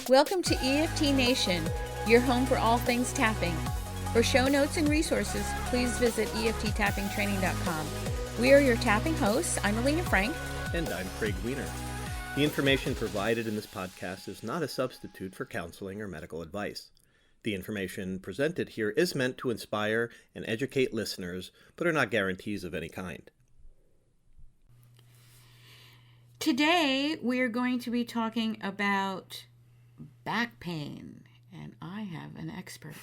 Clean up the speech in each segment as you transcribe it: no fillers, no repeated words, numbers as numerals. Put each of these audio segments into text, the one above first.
Welcome to EFT Nation, your home for all things tapping. For show notes and resources, please visit EFTtappingtraining.com. We are your tapping hosts. I'm Alina Frank. And I'm Craig Wiener. The information provided in this podcast is not a substitute for counseling or medical advice. The information presented here is meant to inspire and educate listeners, but are not guarantees of any kind. Today, we are going to be talking about back pain, and I have an expert.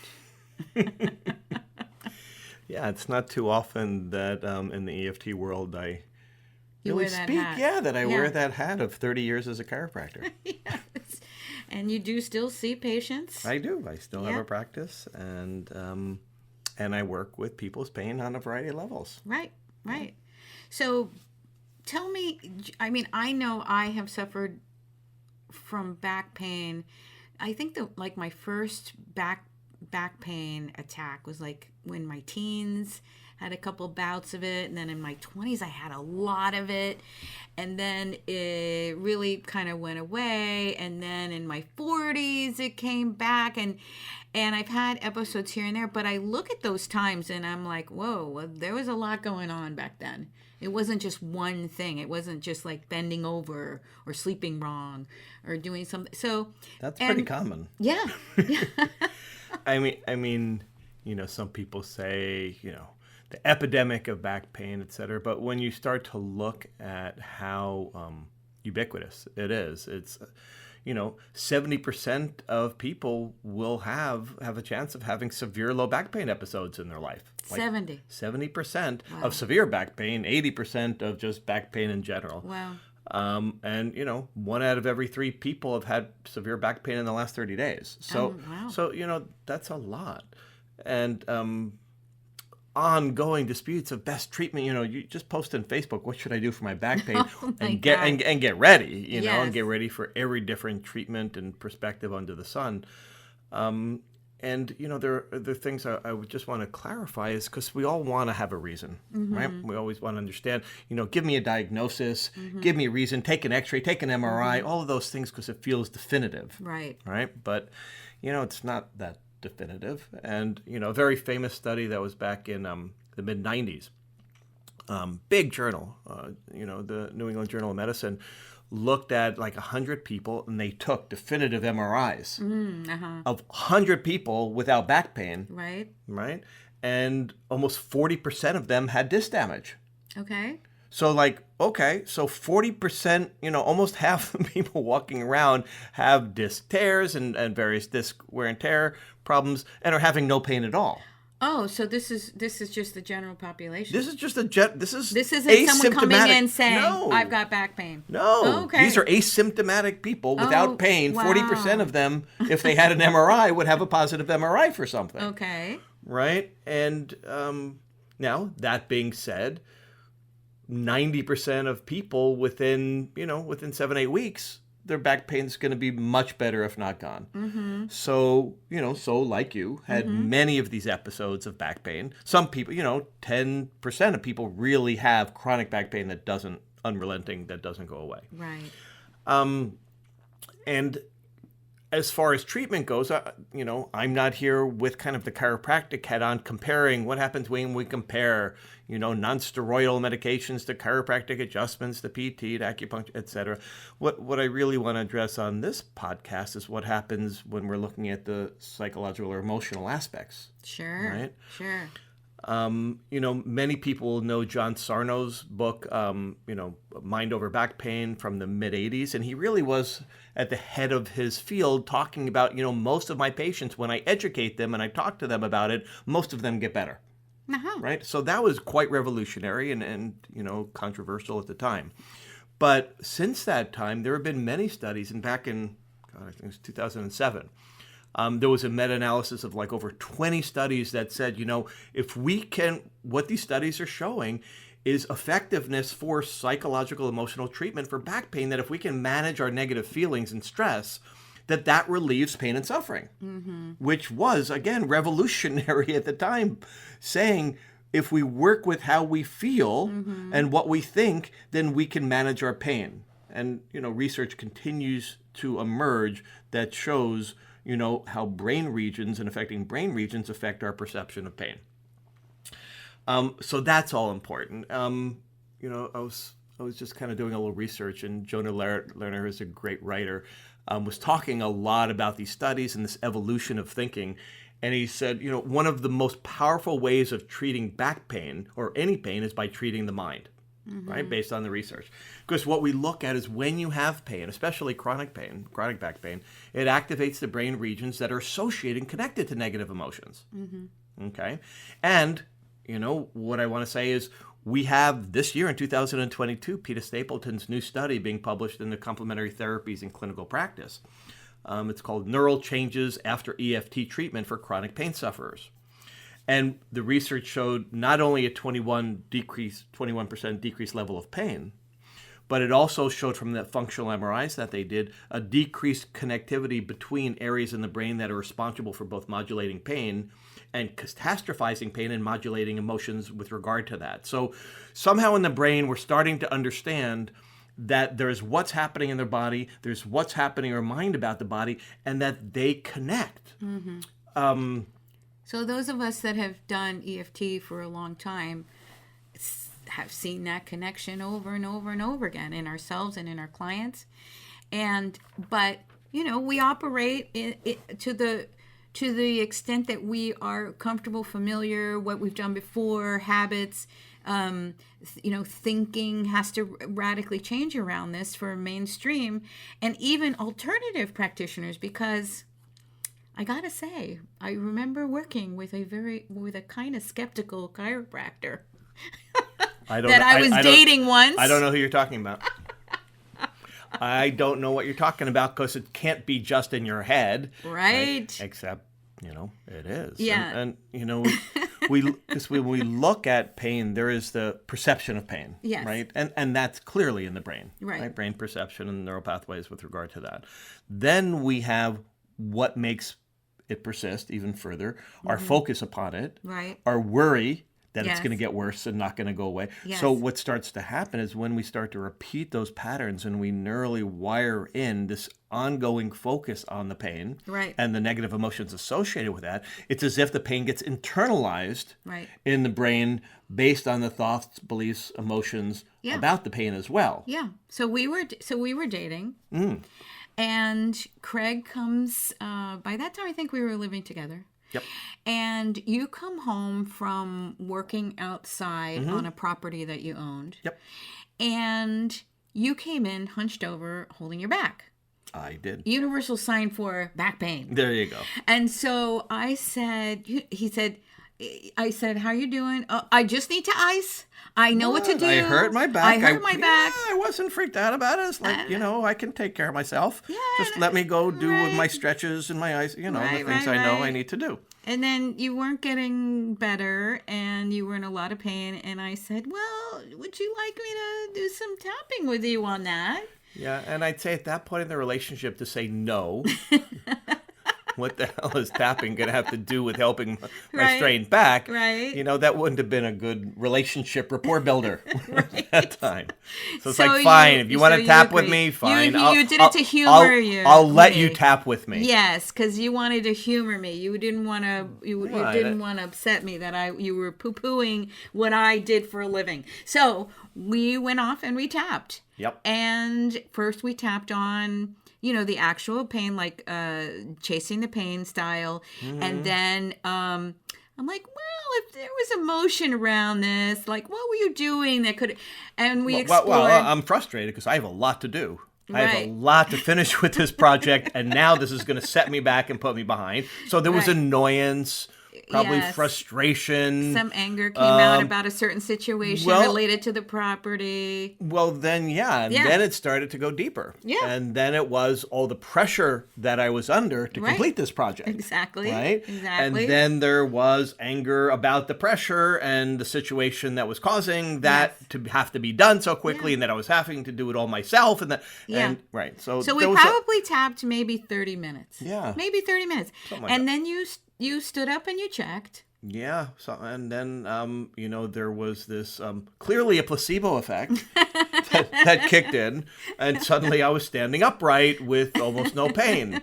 Yeah, it's not too often that in the EFT world I wear that hat of 30 years as a chiropractor. Yes. And you do still see patients? I do. I still have a practice, and I work with people's pain on a variety of levels. Right. So tell me, I know I have suffered from back pain. I think that my first back pain attack was when my teens, had a couple bouts of it, and then in my 20s I had a lot of it, and then it really kind of went away, and then in my 40s it came back, and I've had episodes here and there, but I look at those times and I'm like, whoa, there was a lot going on back then. It wasn't just one thing. It wasn't just like bending over or sleeping wrong or doing something. So that's pretty common. Yeah. I mean, some people say, the epidemic of back pain, et cetera. But when you start to look at how ubiquitous it is, it's, 70% of people will have a chance of having severe low back pain episodes in their life. 70% of severe back pain, 80% of just back pain in general. Wow. And, 1 out of every 3 people have had severe back pain in the last 30 days. So, that's a lot. And ongoing disputes of best treatment. You just post on Facebook, what should I do for my back pain? And get ready, and get ready for every different treatment and perspective under the sun. And, there are things I would just want to clarify is because we all want to have a reason, right? We always want to understand, give me a diagnosis, give me a reason, take an x-ray, take an MRI, all of those things because it feels definitive. Right. But, it's not that definitive. And, a very famous study that was back in the mid-90s, big journal, the New England Journal of Medicine, looked at 100 people, and they took definitive MRIs of 100 people without back pain. Right. And almost 40% of them had disc damage. Okay. So so 40%, almost half the people walking around have disc tears and various disc wear and tear problems and are having no pain at all. Oh, so this is just the general population. This is just this isn't someone coming in saying, I've got back pain. No. Oh, okay. These are asymptomatic people without pain. Wow. 40% of them, if they had an MRI, would have a positive MRI for something. Okay. Right? And now, that being said, 90% of people within 7-8 weeks, their back pain is going to be much better, if not gone. Mm-hmm. So, like you, had many of these episodes of back pain. Some people, 10% of people really have chronic back pain that doesn't go away. Right. And as far as treatment goes, I'm not here with kind of the chiropractic head on comparing what happens when we compare, non-steroidal medications to chiropractic adjustments, to PT, to acupuncture, et cetera. What I really want to address on this podcast is what happens when we're looking at the psychological or emotional aspects. Sure. Right? Sure. Many people know John Sarno's book, Mind Over Back Pain from the mid-'80s, and he really was at the head of his field talking about, most of my patients, when I educate them and I talk to them about it, most of them get better. Uh-huh. Right? So that was quite revolutionary and controversial at the time. But since that time, there have been many studies, and back in, I think it was 2007, there was a meta-analysis of over 20 studies that said, what these studies are showing is effectiveness for psychological emotional treatment for back pain, that if we can manage our negative feelings and stress, that relieves pain and suffering, which was, again, revolutionary at the time, saying if we work with how we feel and what we think, then we can manage our pain. And, research continues to emerge that shows, how brain regions and affecting brain regions affect our perception of pain. So that's all important. I was just kind of doing a little research, and Jonah Lerner, who's a great writer, was talking a lot about these studies and this evolution of thinking. And he said, one of the most powerful ways of treating back pain or any pain is by treating the mind, right? Based on the research. Because what we look at is when you have pain, especially chronic back pain, it activates the brain regions that are associated and connected to negative emotions. Okay? And, what I want to say is we have this year in 2022, Peter Stapleton's new study being published in the Complementary Therapies in Clinical Practice. It's called Neural Changes After EFT Treatment for Chronic Pain Sufferers. And the research showed not only a 21% decreased level of pain, but it also showed from the functional MRIs that they did a decreased connectivity between areas in the brain that are responsible for both modulating pain and catastrophizing pain and modulating emotions with regard to that. So somehow in the brain, we're starting to understand that there's what's happening in their body, there's what's happening in our mind about the body, and that they connect. So those of us that have done EFT for a long time have seen that connection over and over and over again in ourselves and in our clients. But we operate to the extent that we are comfortable, familiar, what we've done before, habits. Thinking has to radically change around this for mainstream and even alternative practitioners, because I gotta say, I remember working with a kind of skeptical chiropractor that I was dating once. I don't know who you're talking about. I don't know what you're talking about, because it can't be just in your head. Right. Except, it is. Yeah. And because when we look at pain, there is the perception of pain, yes, right? And that's clearly in the brain, right? Brain perception and neural pathways with regard to that. Then we have what makes it persist even further, our focus upon it, right? Our worry that yes, it's going to get worse and not going to go away. Yes. So what starts to happen is when we start to repeat those patterns and we neurally wire in this ongoing focus on the pain, right, and the negative emotions associated with that, it's as if the pain gets internalized, right, in the brain based on the thoughts, beliefs, emotions, yeah, about the pain as well. Yeah. So we were dating. And Craig comes, by that time I think we were living together. Yep. And you come home from working outside on a property that you owned. Yep. And you came in hunched over, holding your back. I did. Universal sign for back pain. There you go. And so I said, how you doing? Oh, I just need to ice. I know what to do. I hurt my back. I back. I wasn't freaked out about it. It's like, I can take care of myself. Yeah, just let me go do with my stretches and my ice, the things I know I need to do. And then you weren't getting better and you were in a lot of pain. And I said, well, would you like me to do some tapping with you on that? Yeah, and I'd say at that point in the relationship to say no. What the hell is tapping going to have to do with helping my strained back? Right. That wouldn't have been a good relationship rapport builder at that time. So it's like, fine, if you want to tap with me, fine. You did it to humor you. I'll let you tap with me. Yes, because you wanted to humor me. You didn't want to. You didn't want to upset me that you were poo-pooing what I did for a living. So we went off and we tapped. Yep. And first we tapped on, the actual pain, like chasing the pain style. And then I'm like, well, if there was emotion around this, like, what were you doing that could, and we explored. Well, I'm frustrated because I have a lot to do. I have a Right. lot to finish with this project, and now this is going to set me back and put me behind. So there was Right. annoyance, probably Yes. frustration. Some anger came out about a certain situation related to the property. Well, then, and then it started to go deeper. Yeah. And then it was all the pressure that I was under to Right. complete this project. Exactly. Right? Exactly. And then there was anger about the pressure and the situation that was causing that to have to be done so quickly, and that I was having to do it all myself. And right. So we probably tapped maybe 30 minutes. Yeah. Maybe 30 minutes. Something like and that. then you stood up and you checked. Yeah. So, and then, there was this clearly a placebo effect that kicked in, and suddenly I was standing upright with almost no pain.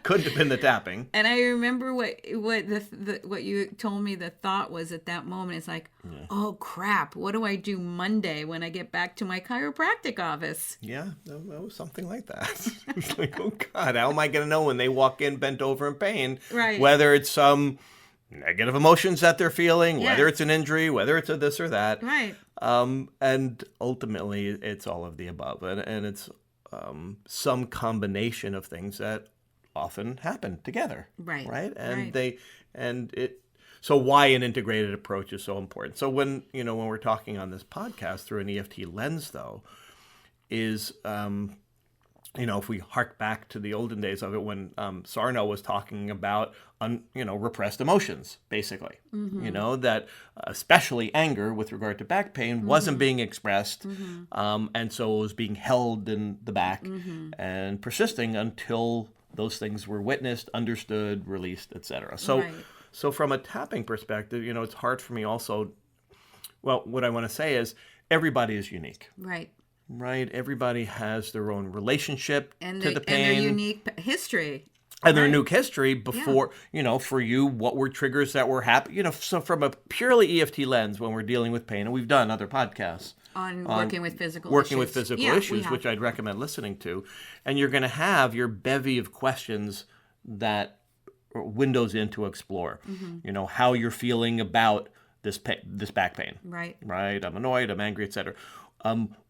Couldn't have been the tapping. And I remember what you told me the thought was at that moment. It's like, oh crap, what do I do Monday when I get back to my chiropractic office? Yeah, that was something like that. It's like, oh God, how am I going to know when they walk in bent over in pain? Right. Whether it's some negative emotions that they're feeling, Yes. whether it's an injury, whether it's a this or that. Right. And ultimately, it's all of the above. And it's some combination of things that often happen together. Right. Right. And right. So why an integrated approach is so important. So when we're talking on this podcast through an EFT lens, though, is, if we hark back to the olden days of it when Sarno was talking about, repressed emotions, basically, that especially anger with regard to back pain wasn't being expressed. And so it was being held in the back and persisting until those things were witnessed, understood, released, etc. So, Right. so from a tapping perspective, it's hard for me also. Well, what I want to say is everybody is unique. Right. Right? Everybody has their own relationship to the pain. And their unique history. And their Right. unique history before, for you, what were triggers that were happy? So from a purely EFT lens, when we're dealing with pain, and we've done other podcasts On working with physical working issues. with physical Yeah, we issues, have. which I'd recommend listening to. And you're going to have your bevy of questions that windows in to explore. How you're feeling about this back pain. Right. Right? I'm annoyed, I'm angry, etc.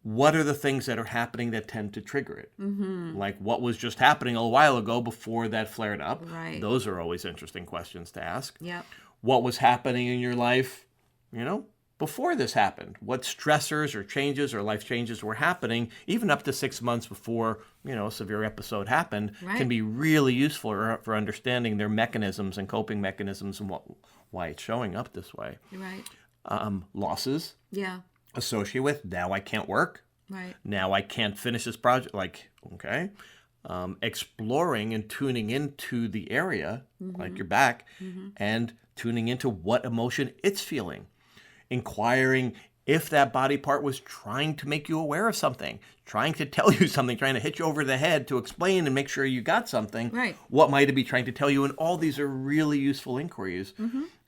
What are the things that are happening that tend to trigger it? Like what was just happening a while ago before that flared up? Right. Those are always interesting questions to ask. Yep. What was happening in your life, before this happened? What stressors or changes or life changes were happening, even up to 6 months before, a severe episode happened, Right. can be really useful for understanding their mechanisms and coping mechanisms and why it's showing up this way. Right. Losses Yeah. associated with, now I can't work. Right. Now I can't finish this project. Okay. Exploring and tuning into the area, like your back, and tuning into what emotion it's feeling. Inquiring if that body part was trying to make you aware of something, trying to tell you something, trying to hit you over the head to explain and make sure you got something. Right. What might it be trying to tell you? And all these are really useful inquiries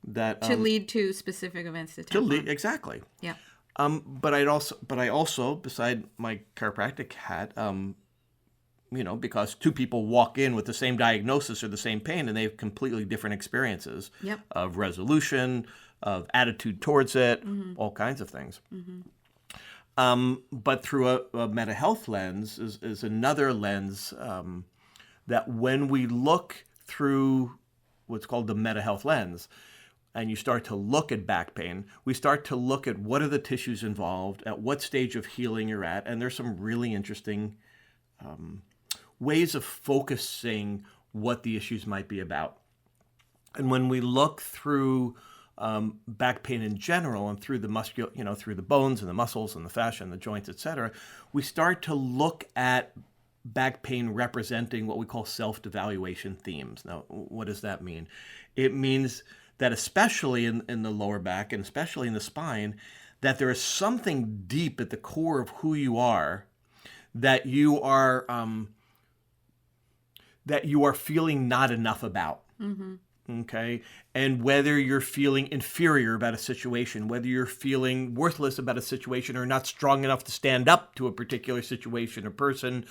that To lead to specific events to tap on. exactly. Yeah. But I also, beside my chiropractic hat, because two people walk in with the same diagnosis or the same pain, and they have completely different experiences Yep. of resolution, of attitude towards it, all kinds of things. But through a meta health lens is another lens that when we look through what's called the meta health lens, and you start to look at back pain, we start to look at what are the tissues involved, at what stage of healing you're at, and there's some really interesting ways of focusing what the issues might be about. And when we look through back pain in general and through the through the bones and the muscles and the fascia and the joints, etc., we start to look at back pain representing what we call self-devaluation themes. Now, what does that mean? It means that especially in the lower back and especially in the spine, that there is something deep at the core of who you are that you are feeling not enough about. Okay? And whether you're feeling inferior about a situation, whether you're feeling worthless about a situation or not strong enough to stand up to a particular situation or person,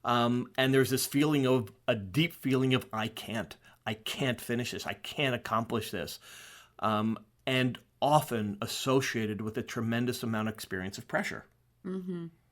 and there's this feeling of a deep feeling of I can't finish this, I can't accomplish this, and often associated with a tremendous amount of experience of pressure.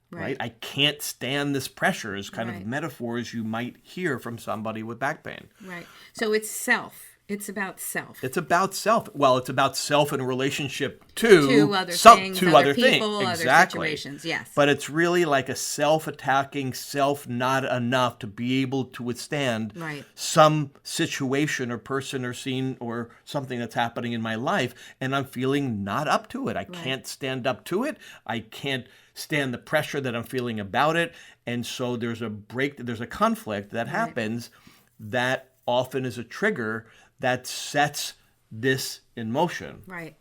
Right? I can't stand this pressure is kind of metaphors you might hear from somebody with back pain. Right. So it's self. It's about self. It's about self. Well, it's about self in relationship to other things, other people, other exactly. situations, yes. But it's really like a self-attacking, self not enough to be able to withstand some situation or person or scene or something that's happening in my life, and I'm feeling not up to it. I can't stand up to it. I can't stand the pressure that I'm feeling about it. And so there's a conflict that happens that often is a trigger that sets this in motion. Right.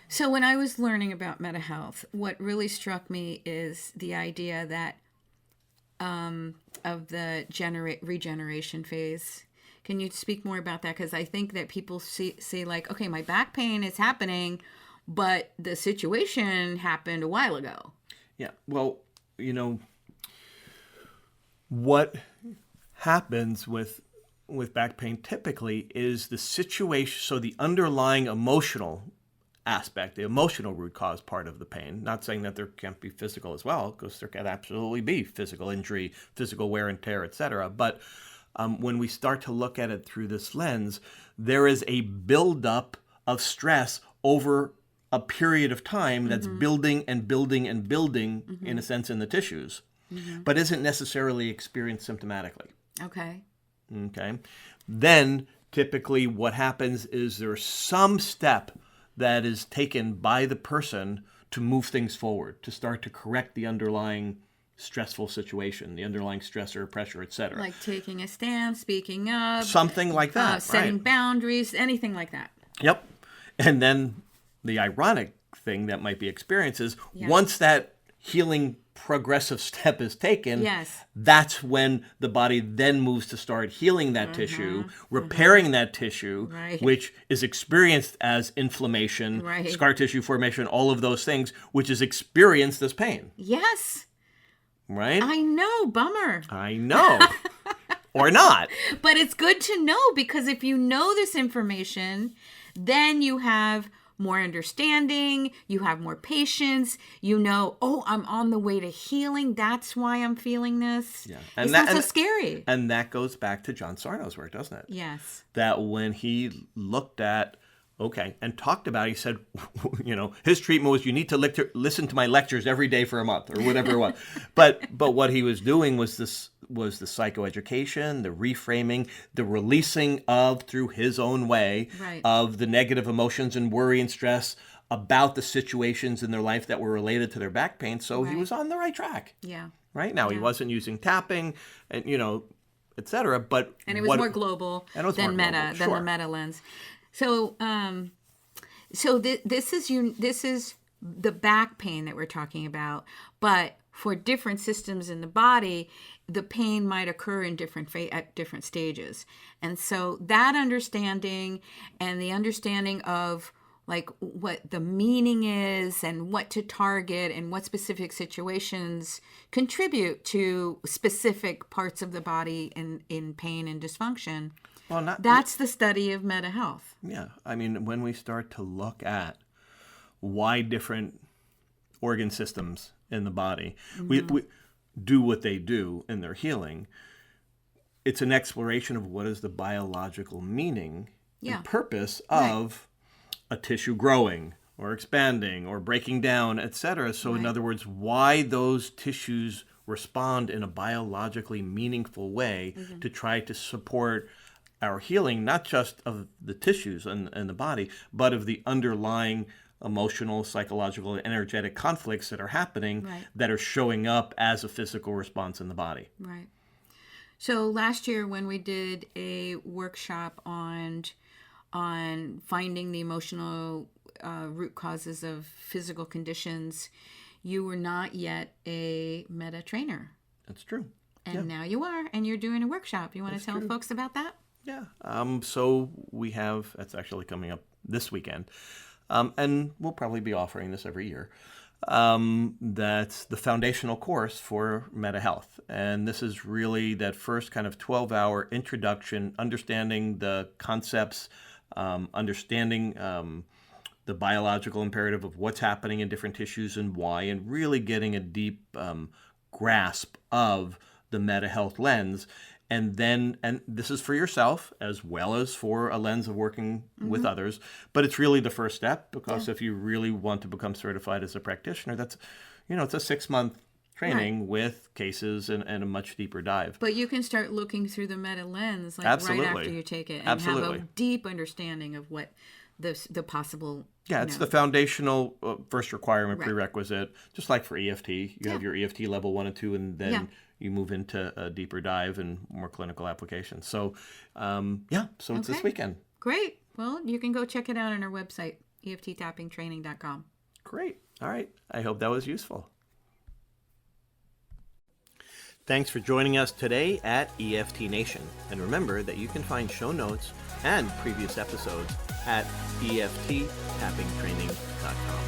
So when I was learning about meta health, what really struck me is the idea that of the regeneration phase. Can you speak more about that? Because I think that people say like, okay, my back pain is happening, but the situation happened a while ago. Yeah. Well, what happens with back pain typically is the situation, so the underlying emotional aspect, the emotional root cause part of the pain. Not saying that there can't be physical as well, because there can absolutely be physical injury, physical wear and tear, etc. But when we start to look at it through this lens, there is a buildup of stress over a period of time that's building and building and building, in a sense, in the tissues, but isn't necessarily experienced symptomatically. Okay. Then typically what happens is there's some step that is taken by the person to move things forward, to start to correct the underlying stressful situation, the underlying stressor, pressure, etc. Like taking a stand, speaking up. Something like that. Setting boundaries, anything like that. Yep. And then the ironic thing that might be experienced is once that healing progressive step is taken, that's when the body then moves to start healing that tissue, repairing that tissue, which is experienced as inflammation, scar tissue formation, all of those things, which is experienced as pain. Yes. Right? I know. Bummer. I know. Or not. But it's good to know, because if you know this information, then you have more understanding, you have more patience, oh, I'm on the way to healing. That's why I'm feeling this. Yeah. It's not so scary. And that goes back to John Sarno's work, doesn't it? Yes. That when he looked at, and talked about it, he said, his treatment was, you need to listen to my lectures every day for a month, or whatever it was. But what he was doing was the psychoeducation, the reframing, the releasing of, through his own way, of the negative emotions and worry and stress about the situations in their life that were related to their back pain. So he was on the right track. Yeah. Right now, he wasn't using tapping and, et cetera. And it was more global than the meta lens. So, this is the back pain that we're talking about, but for different systems in the body, the pain might occur in at different stages. And so that understanding, and the understanding of like what the meaning is and what to target and what specific situations contribute to specific parts of the body in pain and dysfunction. Well, that's the study of meta health. Yeah. I mean, when we start to look at why different organ systems in the body we do what they do in their healing, it's an exploration of what is the biological meaning and purpose of a tissue growing or expanding or breaking down, etc. So in other words, why those tissues respond in a biologically meaningful way to try to support our healing, not just of the tissues and the body, but of the underlying emotional, psychological, and energetic conflicts that are happening that are showing up as a physical response in the body. Right. So last year when we did a workshop on finding the emotional root causes of physical conditions, you were not yet a meta trainer. That's true. And now you are, and you're doing a workshop. You want to tell folks about that? Yeah. So we have, that's actually coming up this weekend. And we'll probably be offering this every year. That's the foundational course for meta health. And this is really that first kind of 12-hour introduction, understanding the concepts, understanding the biological imperative of what's happening in different tissues and why, and really getting a deep grasp of the meta health lens. And this is for yourself as well as for a lens of working with others. But it's really the first step, because if you really want to become certified as a practitioner, that's, it's a 6-month training with cases and a much deeper dive. But you can start looking through the meta lens right after you take it and have a deep understanding of what the possible... Yeah, it's the foundational first requirement, prerequisite, just like for EFT. You have your EFT level 1 and 2, and then you move into a deeper dive and more clinical applications. So, so it's this weekend. Great. Well, you can go check it out on our website, EFTtappingtraining.com. Great. All right. I hope that was useful. Thanks for joining us today at EFT Nation. And remember that you can find show notes and previous episodes at EFTtappingtraining.com.